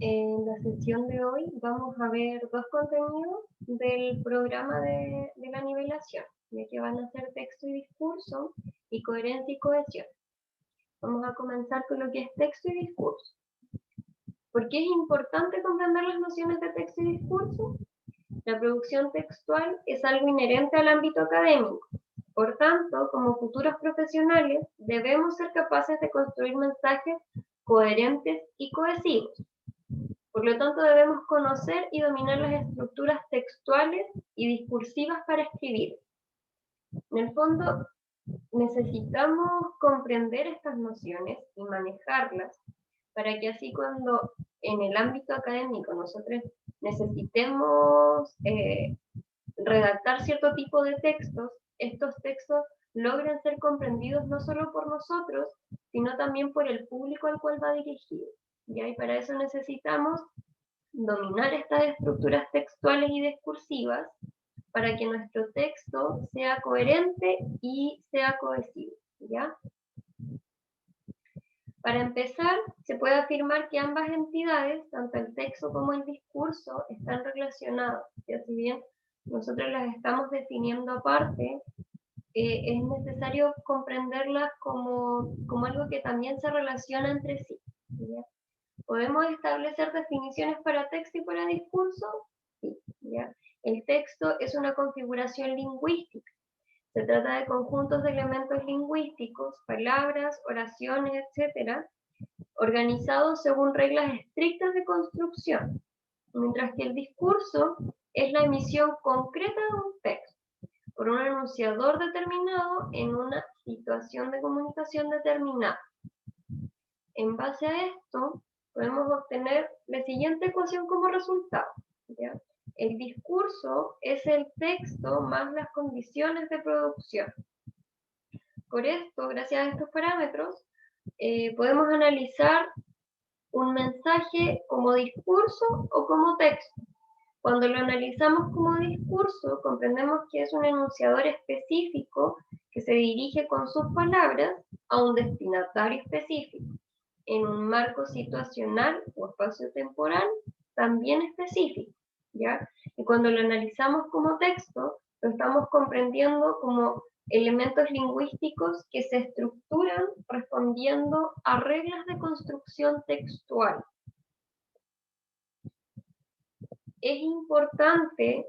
En la sesión de hoy vamos a ver dos contenidos del programa de la nivelación, ya que van a ser texto y discurso y coherencia y cohesión. Vamos a comenzar con lo que es texto y discurso. ¿Por qué es importante comprender las nociones de texto y discurso? La producción textual es algo inherente al ámbito académico. Por tanto, como futuros profesionales, debemos ser capaces de construir mensajes coherentes y cohesivos. Por lo tanto, debemos conocer y dominar las estructuras textuales y discursivas para escribir. En el fondo, necesitamos comprender estas nociones y manejarlas para que así cuando en el ámbito académico nosotros necesitemos redactar cierto tipo de textos, estos textos logren ser comprendidos no solo por nosotros, sino también por el público al cual va dirigido. Y para eso necesitamos dominar estas estructuras textuales y discursivas para que nuestro texto sea coherente y sea cohesivo, ¿ya? Para empezar, se puede afirmar que ambas entidades, tanto el texto como el discurso, están relacionadas. Ya si bien nosotros las estamos definiendo aparte, es necesario comprenderlas como algo que también se relaciona entre sí, ¿ya? ¿Podemos establecer definiciones para texto y para discurso? Sí, ¿ya? El texto es una configuración lingüística. Se trata de conjuntos de elementos lingüísticos, palabras, oraciones, etc., organizados según reglas estrictas de construcción, mientras que el discurso es la emisión concreta de un texto por un enunciador determinado en una situación de comunicación determinada. En base a esto, podemos obtener la siguiente ecuación como resultado, ¿ya? El discurso es el texto más las condiciones de producción. Por esto, gracias a estos parámetros, podemos analizar un mensaje como discurso o como texto. Cuando lo analizamos como discurso, comprendemos que es un enunciador específico que se dirige con sus palabras a un destinatario específico, en un marco situacional o espacio-temporal también específico, ¿ya? Y cuando lo analizamos como texto, lo estamos comprendiendo como elementos lingüísticos que se estructuran respondiendo a reglas de construcción textual. Es importante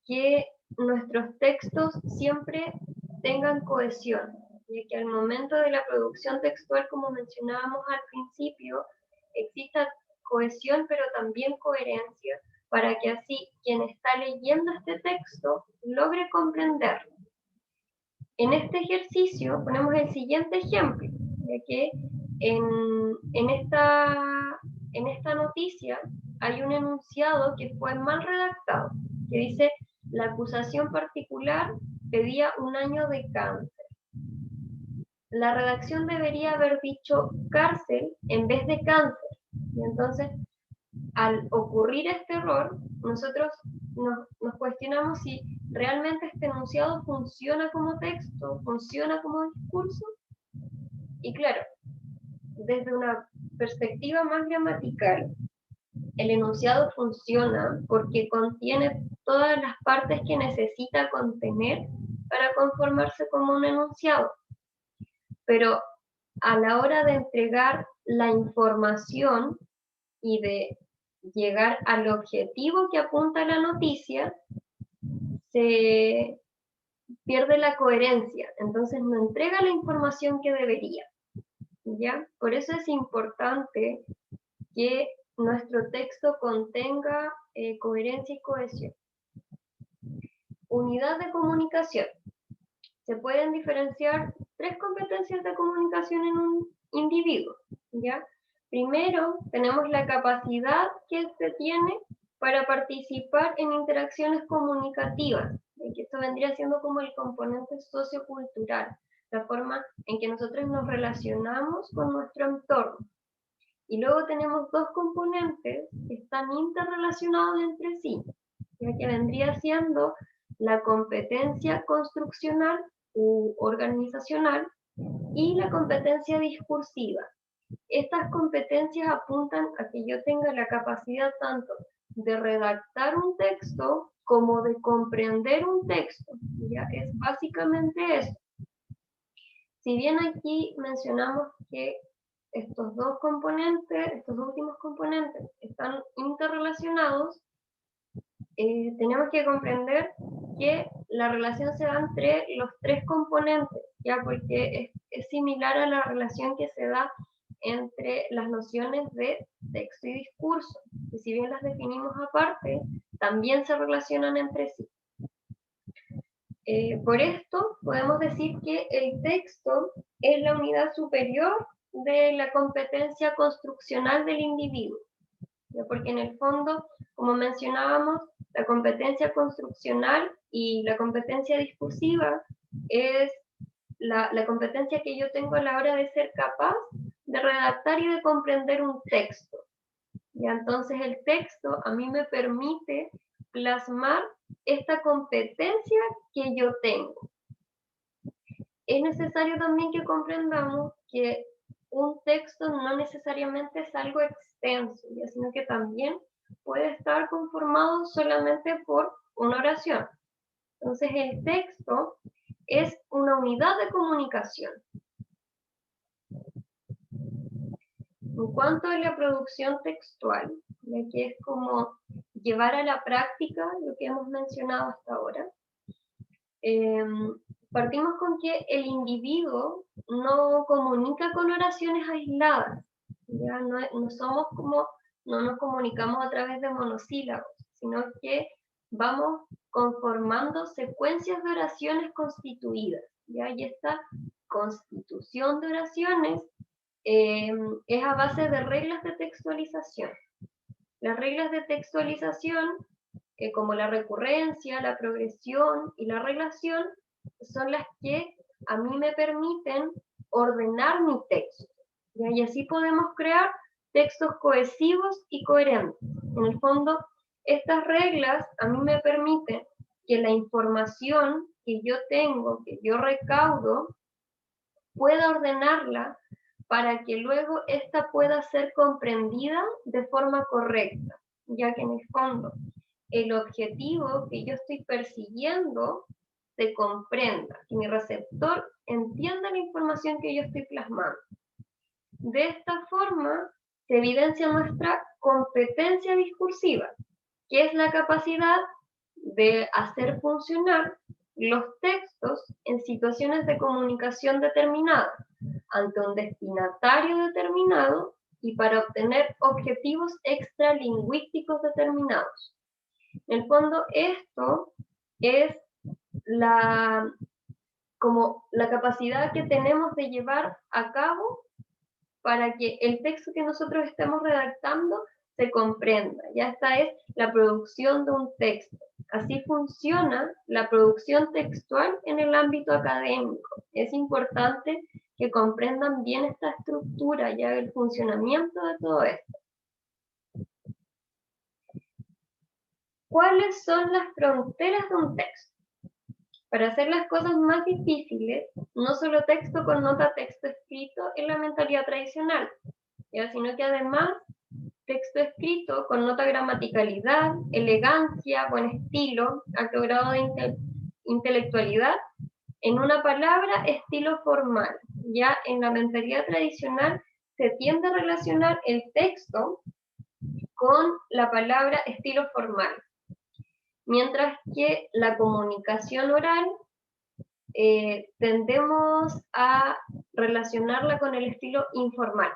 que nuestros textos siempre tengan cohesión, y que al momento de la producción textual, como mencionábamos al principio, exista cohesión pero también coherencia, para que así quien está leyendo este texto logre comprenderlo. En este ejercicio ponemos el siguiente ejemplo, de que en esta noticia hay un enunciado que fue mal redactado, que dice: la acusación particular pedía 1 año de cáncer. La redacción debería haber dicho cárcel en vez de cáncer. Y entonces, al ocurrir este error, nosotros nos cuestionamos si realmente este enunciado funciona como texto, funciona como discurso. Y claro, desde una perspectiva más gramatical, el enunciado funciona porque contiene todas las partes que necesita contener para conformarse como un enunciado. Pero a la hora de entregar la información y de llegar al objetivo que apunta la noticia, se pierde la coherencia, entonces no entrega la información que debería, ¿ya? Por eso es importante que nuestro texto contenga coherencia y cohesión. Unidad de comunicación. Se pueden diferenciar 3 competencias de comunicación en un individuo, ¿ya? Primero, tenemos la capacidad que se tiene para participar en interacciones comunicativas, que esto vendría siendo como el componente sociocultural, la forma en que nosotros nos relacionamos con nuestro entorno. Y luego tenemos 2 componentes que están interrelacionados entre sí, ya que vendría siendo la competencia construccional u organizacional y la competencia discursiva. Estas competencias apuntan a que yo tenga la capacidad tanto de redactar un texto como de comprender un texto. Ya es básicamente eso. Si bien aquí mencionamos que estos dos componentes, estos dos últimos componentes están interrelacionados, tenemos que comprender que la relación se da entre los tres componentes, ya porque es similar a la relación que se da entre las nociones de texto y discurso, y si bien las definimos aparte, también se relacionan entre sí. Por esto podemos decir que el texto es la unidad superior de la competencia construccional del individuo, ¿ya? Porque en el fondo, como mencionábamos, la competencia construccional y la competencia discursiva es la competencia que yo tengo a la hora de ser capaz de redactar y de comprender un texto. Y entonces el texto a mí me permite plasmar esta competencia que yo tengo. Es necesario también que comprendamos que un texto no necesariamente es algo extenso, ¿ya? Sino que también puede estar conformado solamente por una oración. Entonces el texto es una unidad de comunicación. En cuanto a la producción textual, ya que es como llevar a la práctica lo que hemos mencionado hasta ahora, partimos con que el individuo no comunica con oraciones aisladas, ya no somos como, no nos comunicamos a través de monosílabos, sino que vamos conformando secuencias de oraciones constituidas, ¿ya? Y esta constitución de oraciones es a base de reglas de textualización. Las reglas de textualización, como la recurrencia, la progresión y la relación, son las que a mí me permiten ordenar mi texto. ¿Ya? Y así podemos crear textos cohesivos y coherentes. En el fondo, estas reglas a mí me permiten que la información que yo tengo, que yo recaudo, pueda ordenarla para que luego ésta pueda ser comprendida de forma correcta, ya que en el fondo el objetivo que yo estoy persiguiendo se comprenda, que mi receptor entienda la información que yo estoy plasmando. De esta forma se evidencia nuestra competencia discursiva, que es la capacidad de hacer funcionar los textos en situaciones de comunicación determinadas, ante un destinatario determinado y para obtener objetivos extralingüísticos determinados. En el fondo, esto es como la capacidad que tenemos de llevar a cabo para que el texto que nosotros estemos redactando se comprenda. Ya esta es la producción de un texto. Así funciona la producción textual en el ámbito académico. Es importante que comprendan bien esta estructura, ya el funcionamiento de todo esto. ¿Cuáles son las fronteras de un texto? Para hacer las cosas más difíciles, no solo texto connota texto escrito en la mentalidad tradicional, ¿ya? Sino que además texto escrito connota gramaticalidad, elegancia, buen estilo, alto grado de intelectualidad, en una palabra, estilo formal. Ya en la mentalidad tradicional se tiende a relacionar el texto con la palabra estilo formal, mientras que la comunicación oral tendemos a relacionarla con el estilo informal.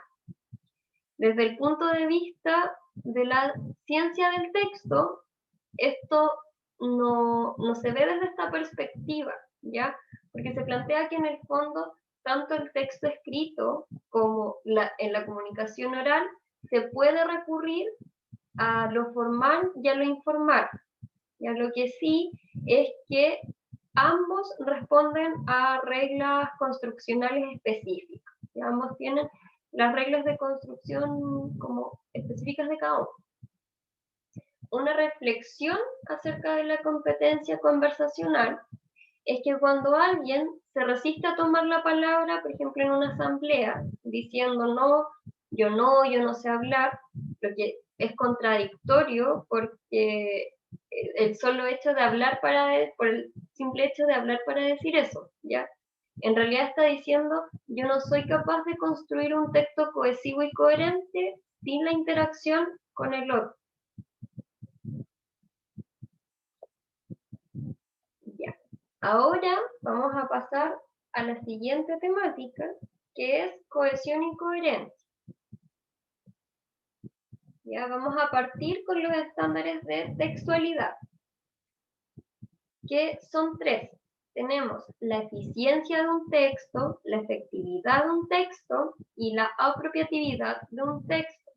Desde el punto de vista de la ciencia del texto, esto no se ve desde esta perspectiva, ¿ya? Porque se plantea que en el fondo, tanto el texto escrito como en la comunicación oral, se puede recurrir a lo formal y a lo informal. Ya lo que sí es que ambos responden a reglas construccionales específicas. Y ambos tienen las reglas de construcción como específicas de cada uno. Una reflexión acerca de la competencia conversacional es que cuando alguien se resiste a tomar la palabra, por ejemplo en una asamblea, diciendo no, yo no sé hablar, lo que es contradictorio porque el solo hecho de hablar por el simple hecho de hablar para decir eso, ¿ya? En realidad está diciendo, yo no soy capaz de construir un texto cohesivo y coherente sin la interacción con el otro. Ya. Ahora vamos a pasar a la siguiente temática, que es cohesión y coherencia. Ya vamos a partir con los estándares de textualidad, que son tres. Tenemos la eficiencia de un texto, la efectividad de un texto y la apropiatividad de un texto.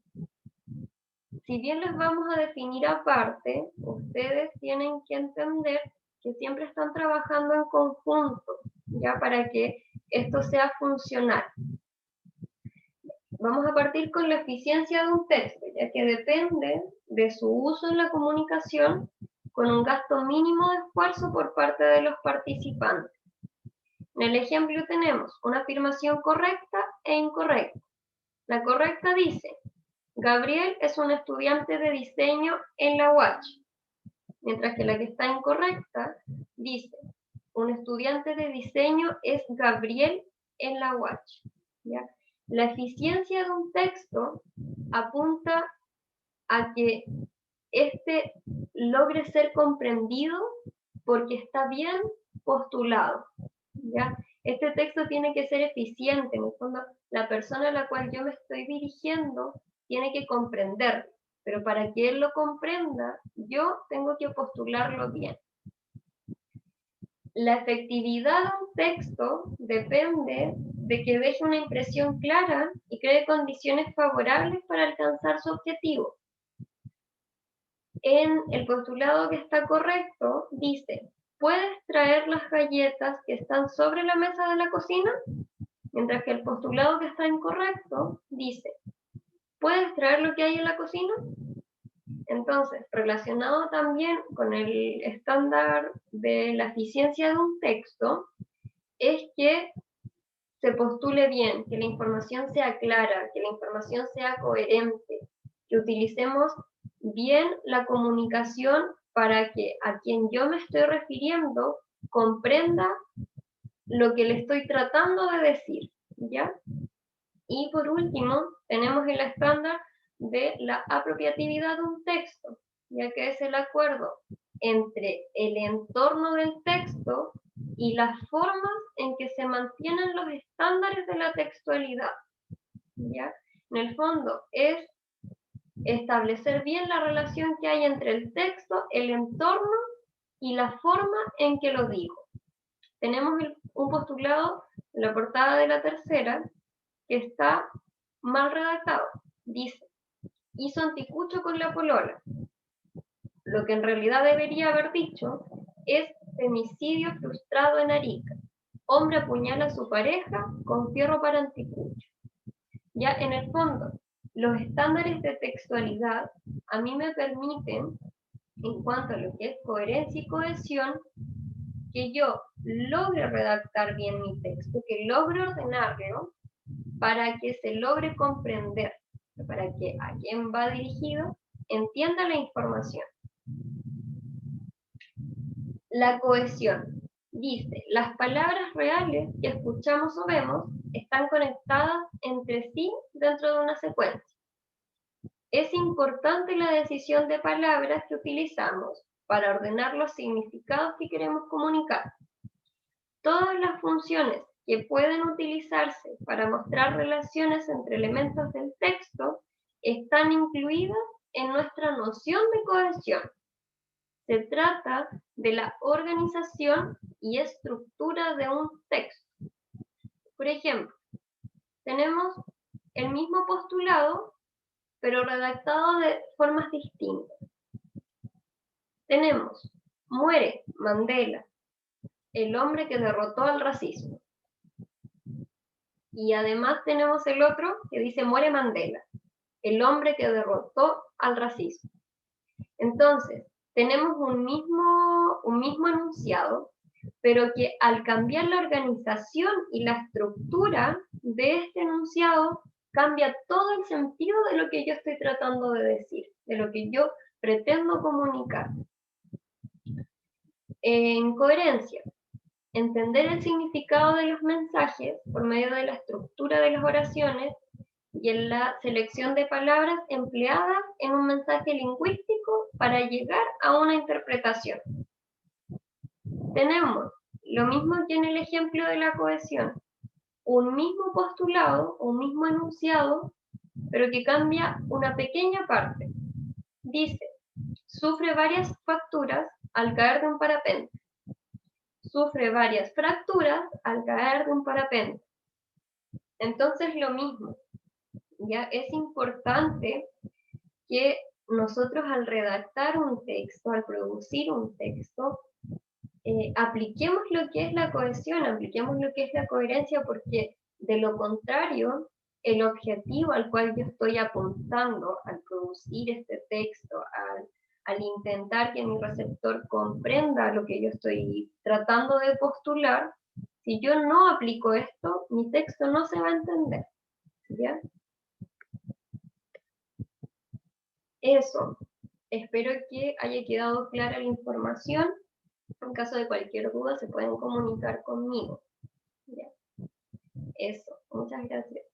Si bien las vamos a definir aparte, ustedes tienen que entender que siempre están trabajando en conjunto, ya para que esto sea funcional. Vamos a partir con la eficiencia de un texto, ya que depende de su uso en la comunicación con un gasto mínimo de esfuerzo por parte de los participantes. En el ejemplo tenemos una afirmación correcta e incorrecta. La correcta dice, Gabriel es un estudiante de diseño en la UACH, mientras que la que está incorrecta dice, un estudiante de diseño es Gabriel en la UACH. ¿Ya? La eficiencia de un texto apunta a que este logre ser comprendido porque está bien postulado. ¿Ya? Este texto tiene que ser eficiente, en el fondo la persona a la cual yo me estoy dirigiendo tiene que comprender, pero para que él lo comprenda, yo tengo que postularlo bien. La efectividad de un texto depende de que deje una impresión clara y cree condiciones favorables para alcanzar su objetivo. En el postulado que está correcto, dice, ¿puedes traer las galletas que están sobre la mesa de la cocina? Mientras que el postulado que está incorrecto dice, ¿puedes traer lo que hay en la cocina? Entonces, relacionado también con el estándar de la eficiencia de un texto, es que se postule bien, que la información sea clara, que la información sea coherente, que utilicemos bien la comunicación para que a quien yo me estoy refiriendo comprenda lo que le estoy tratando de decir, ¿ya? Y por último, tenemos el estándar de la apropiatividad de un texto, ya que es el acuerdo entre el entorno del texto y las formas en que se mantienen los estándares de la textualidad, ¿ya? En el fondo es establecer bien la relación que hay entre el texto, el entorno y la forma en que lo digo. Tenemos un postulado en la portada de la tercera que está mal redactado. Dice, hizo anticucho con la polola. Lo que en realidad debería haber dicho es femicidio frustrado en Arica. Hombre apuñala a su pareja con fierro para anticucho. Ya en el fondo, los estándares de textualidad a mí me permiten, en cuanto a lo que es coherencia y cohesión, que yo logre redactar bien mi texto, que logre ordenarlo para que se logre comprender, para que a quien va dirigido entienda la información. La cohesión. Dice, las palabras reales que escuchamos o vemos están conectadas entre sí dentro de una secuencia. Es importante la decisión de palabras que utilizamos para ordenar los significados que queremos comunicar. Todas las funciones que pueden utilizarse para mostrar relaciones entre elementos del texto están incluidas en nuestra noción de cohesión. Se trata de la organización y estructura de un texto. Por ejemplo, tenemos el mismo postulado, pero redactado de formas distintas. Tenemos, muere Mandela, el hombre que derrotó al racismo. Y además tenemos el otro que dice, muere Mandela, el hombre que derrotó al racismo. Entonces, tenemos un mismo enunciado, pero que al cambiar la organización y la estructura de este enunciado, cambia todo el sentido de lo que yo estoy tratando de decir, de lo que yo pretendo comunicar. En coherencia, entender el significado de los mensajes por medio de la estructura de las oraciones y en la selección de palabras empleadas en un mensaje lingüístico para llegar a una interpretación. Tenemos lo mismo que en el ejemplo de la cohesión, un mismo postulado, un mismo enunciado, pero que cambia una pequeña parte. Dice, sufre varias fracturas al caer de un parapente. Sufre varias fracturas al caer de un parapente. Entonces lo mismo, ya es importante que nosotros al redactar un texto, al producir un texto, apliquemos lo que es la cohesión, apliquemos lo que es la coherencia, porque de lo contrario, el objetivo al cual yo estoy apuntando al producir este texto, al intentar que mi receptor comprenda lo que yo estoy tratando de postular, si yo no aplico esto, mi texto no se va a entender. ¿Ya? Eso. Espero que haya quedado clara la información. En caso de cualquier duda, se pueden comunicar conmigo. ¿Ya? Eso. Muchas gracias.